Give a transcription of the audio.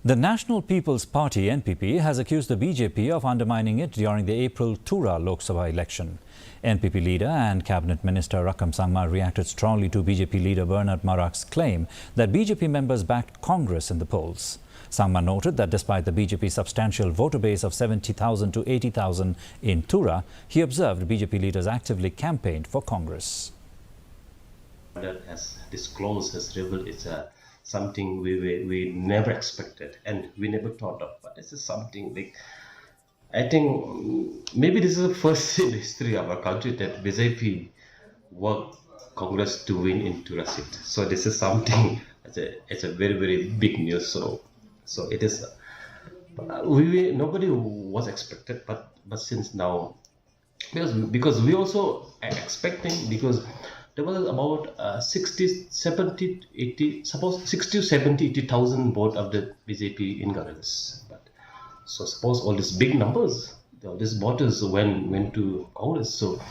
The National People's Party (NPP) has accused the BJP of undermining it during the April Tura Lok Sabha election. NPP leader and Cabinet Minister Rakam Sangma reacted strongly to BJP leader Bernard Marak's claim that BJP members backed Congress in the polls. Sangma noted that despite the BJP's substantial voter base of 70,000 to 80,000 in Tura, he observed BJP leaders actively campaigned for Congress. That has disclosed, has revealed, it's something we never expected and we never thought of. But this is something like, I think maybe this is the first in the history of our country that BJP worked Congress to win in Tura seat. So this is something, it's a very, very big news. So it is, nobody was expected, but since now, because we also are expecting, because there was about 60, 70, 80, suppose 60, 70, 80,000 vote of the BJP in Congress. But so suppose all these big numbers, all these voters went to Congress. So